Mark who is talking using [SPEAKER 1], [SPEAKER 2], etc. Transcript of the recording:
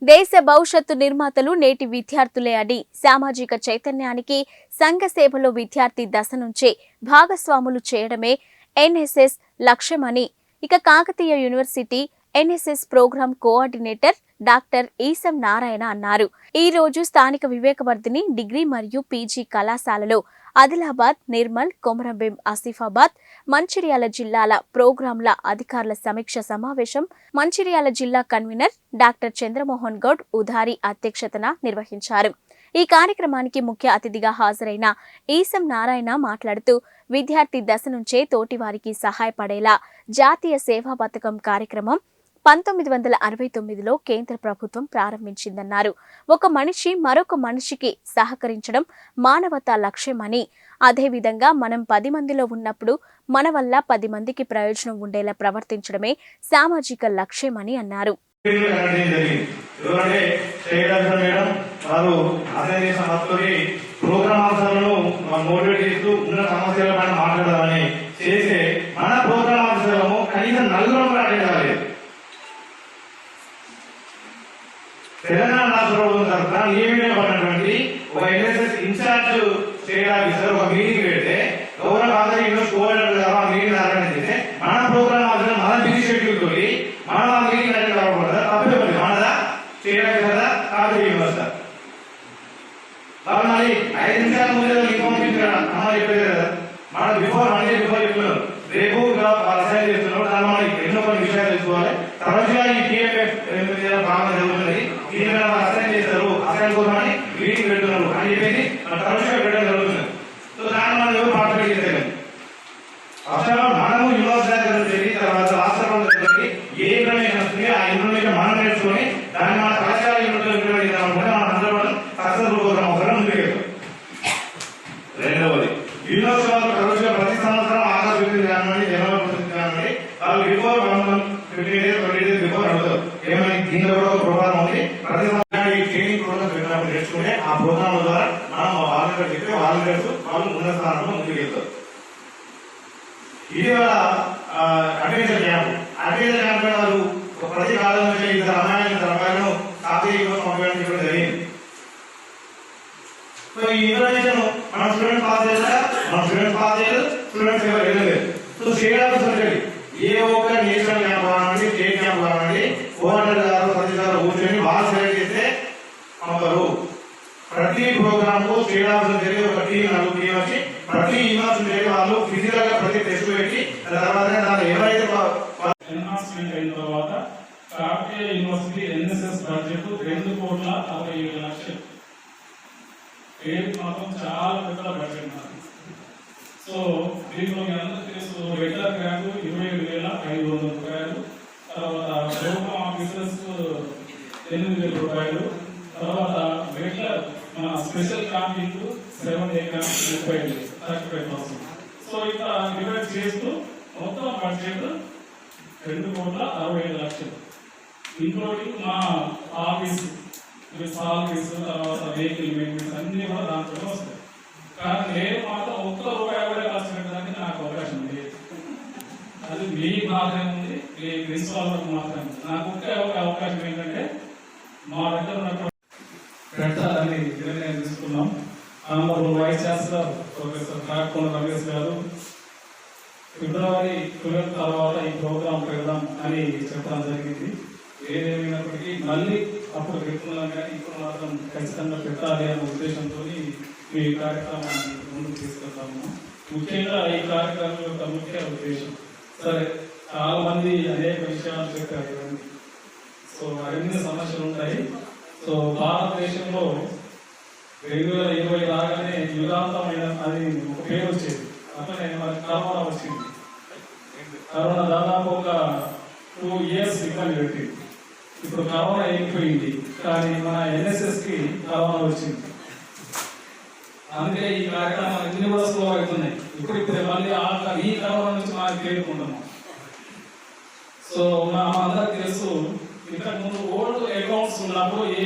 [SPEAKER 1] దేశ భవిష్యత్తు నిర్మాతలు నేటి విద్యార్థులే అని సామాజిక చైతన్యానికి సంఘ సేవలో విద్యార్థి దశ నుంచే భాగస్వాములు చేయడమే ఎన్ఎస్ఎస్ లక్ష్యమని Kakatiya university NSS program coordinator doctor Eesam Narayana అన్నారు. ఈ రోజు స్థానిక వివేకవర్ధిని డిగ్రీ మరియు పీజీ కళాశాలలో ఆదిలాబాద్, నిర్మల్, కొమరంభీం, ఆసిఫాబాద్, మంచిర్యాల జిల్లాల ప్రోగ్రాంల అధికారుల సమీక్ష సమావేశం మంచిర్యాల జిల్లా కన్వీనర్ డాక్టర్ చంద్రమోహన్ గౌడ్ ఉదారి అధ్యక్షతన నిర్వహించారు. ఈ కార్యక్రమానికి ముఖ్య అతిథిగా హాజరైన ఈసం నారాయణ మాట్లాడుతూ విద్యార్థి దశ నుంచే తోటివారికి సహాయపడేలా జాతీయ సేవా పథకం కార్యక్రమం 1969లో కేంద్ర ప్రభుత్వం ప్రారంభించిందన్నారు. ఒక మనిషి మరొక మనిషికి సహకరించడం మానవతా లక్ష్యమని, అదేవిధంగా మనం 10 మందిలో ఉన్నప్పుడు మన వల్ల 10 మందికి ప్రయోజనం ఉండేలా ప్రవర్తించడమే సామాజిక లక్ష్యమని అన్నారు.
[SPEAKER 2] తెలంగాణ రాష్ట్ర ప్రభుత్వం తరఫున నియమించబడినటువంటి ఒక ఎన్ఎస్ఎస్ ఇన్ఛార్జ్ స్టేట్ ఆఫీసర్ ఒక మీటింగ్ పెడితే గౌరవ కాంగ్రెస్ యూనివర్సిటీ కోఆర్డినేటర్ గారు ఆ మీటింగ్ ఆర్గనైజ్ చేస్తే మన ప్రోగ్రామ్ ఆఫీసర్ మన బిజీ షెడ్యూల్ తోటి మనం ఆ మీటింగ్ అటెండ్ అవ్వకూడదా? తప్పేపడి మనదా స్టేట్ ఆఫీసర్ కాకతీయ యూనివర్సిటీ వాళ్ళు మరి 5 నిమిషాల ముందు ఇన్ఫర్మేషన్ అమ్మ చెప్పేది కదా. మనం బిఫోర్ 1 డే బిఫోర్ చెప్తున్నారు, రేపు అసైన్ చేస్తున్నారు, దాని మనం ఎన్నో కొన్ని విషయాలు తెలుసుకోవాలి. తరచుగా ఈ టీఎంఎఫ్ బాగా జరుగుతుంది, దీని మీద అసైన్ చేస్తారు, అసైన్ కోసమని మీటింగ్ పెడుతున్నారు అని చెప్పేసి తరచుగా పెట్టడం జరుగుతుంది. సో దాన్ని మనం ఎవరు పార్టిసిపేట్ చేస్తారు. అసలు మనము యూనివర్సిటీ దగ్గర జరిగి తర్వాత రాష్ట్ర ప్రభుత్వం ఏ ఇన్ఫర్మేషన్ వస్తుంది ఆ ఇన్ఫర్మేషన్ మనం నేర్చుకొని దాన్ని మన కళాశాల యూనివర్సిటీలో ఇంప్లిమెంట్ చేద్దామనుకుంటే మనం అందరూ సక్సెస్ఫుల్ ప్రోగ్రామ్ అవసరం ముందుకు వెళ్తాం. రెండవది, యూనివర్సిటీ వాళ్ళు తరచుగా ప్రతి సంవత్సరం ఆగస్టు 15 కానివ్వండి, జనవరి 15 కానివ్వండి, వాళ్ళు బిఫోర్ 15 days 20 days బిఫోర్ అడుగుతారు ఏమైనా దీనిలో కూడా ఒక ప్రోగ్రామ్ ఉంది. ప్రతి ట్రైనింగ్ ప్రోగ్రామ్ పెట్టినప్పుడు నేర్చుకుంటే ఆ ప్రోగ్రామ్ ద్వారా మనం వాలంటీర్ చెప్తే వాలంటీర్స్ వాళ్ళు ఉన్నత స్థానంలో ముందుకు వెళ్తారు. ఇది వాళ్ళ అడ్వైజర్ క్యాంప్. అడ్వైజర్ క్యాంప్ వాళ్ళు ప్రతి కాలం నుంచి 2 అమ్మాయిలను కాకతీయ పంపించడం చెప్పడం జరిగింది. సో ఈ ఇన్ఫర్మేషన్ మన స్టూడెంట్ పాస్ చేయలేదు, స్టూడెంట్స్ ఎవరు వెళ్ళలేదు. సో స్టేట్ ఆఫీసర్ ఏ ఒక్క నేషనల్ క్యాంప్ కానివ్వండి, స్టేట్ క్యాంప్ కానివ్వండి, కోఆర్డినేటర్ గారు ప్రతి గారు కూర్చొని వాళ్ళు సెలెక్ట్ చేస్తే పంపరు. ప్రతి ప్రోగ్రామ్ కు స్టేట్ ఆఫీసర్ జరిగి ఒక టీం వచ్చి ప్రతి యూనివర్సిటీ వాళ్ళు ఫిజికల్ గా ప్రతి టెస్ట్ పెట్టి తర్వాత దాన్ని ఎవరైతే
[SPEAKER 3] ఎన్హాన్స్మెంట్ అయిన తర్వాత కాకతీయ యూనివర్సిటీ ఎన్ఎస్ఎస్ బడ్జెట్ 2,67,00,000. పేరు మాత్రం చాలా పెద్ద బడ్జెట్. సో దీంట్లో మీ అందరూ తెలుసు, రెగ్యులర్ గ్రాంట్ 27,500 రూపాయలు, తర్వాత ప్రోగ్రామ్ ఆఫీసర్స్ 8,000 రూపాయలు, తర్వాత రెగ్యులర్ మన special camping 7 day camp 35,000. So ఇట్లా డివైడ్ చేస్తూ మొత్తం బడ్జెట్ 2,67,00,000, ఇంక్లూడింగ్ మా ఆఫీస్ సాలరీస్, తర్వాత వెహికల్ మెయింటెనెన్స్ అన్ని కూడా దాంట్లో వస్తాయి. కానీ నేను మాత్రం ₹1 కూడా ఖర్చు పెట్టడానికి నాకు అవకాశం లేదు. అది మీ మాత్రమే ఉంది, మీ ప్రిన్సిపాల్ మాత్రమే. నాకు ఒకే ఒక అవకాశం ఏంటంటే మా దగ్గర ఉన్నటువంటి పెట్టాలని నిర్ణయం తీసుకున్నాం. Honourable vice chancellor professor Kakakonda Ramesh garu ఫిబ్రవరి 12 తర్వాత ఈ ప్రోగ్రాం పెడదాం అని చెప్పడం జరిగింది. ఏదేమైనప్పటికీ మళ్ళీ అప్పుడు పెడుతున్నాం, కానీ ఇప్పుడు మాత్రం ఖచ్చితంగా పెట్టాలి అనే ఉద్దేశంతో ఈ కార్యక్రమాన్ని ముందుకు తీసుకెళ్తాము. ముఖ్యంగా ఈ కార్యక్రమం యొక్క ముఖ్య ఉద్దేశం, సరే చాలా మంది అనేక విషయాలు చెప్పారు, సో అన్ని సమస్యలు ఉంటాయి. సో భారతదేశంలో 2020 రాగానే యుగాంతమైన అది ఒక పేరు వచ్చేది. అట్లనే మనకి కరోనా వచ్చింది. కరోనా దాదాపు ఒక 2 years ఇబ్బంది పెట్టింది. ఇప్పుడు కరోనా అయిపోయింది, కానీ మన ఎన్ఎస్ఎస్ కి కరోనా వచ్చింది. అందుకే ఈ కార్యక్రమాలు అన్ని కూడా స్లో అవుతున్నాయి. ఇప్పుడు మళ్ళీ ఈ కరోనా నుంచి మనకి తేరుకుంటున్నాం. సో మా అందరికి తెలుసు, ఇంతకు ముందు ఓల్డ్ అకౌంట్స్ ఉన్నప్పుడు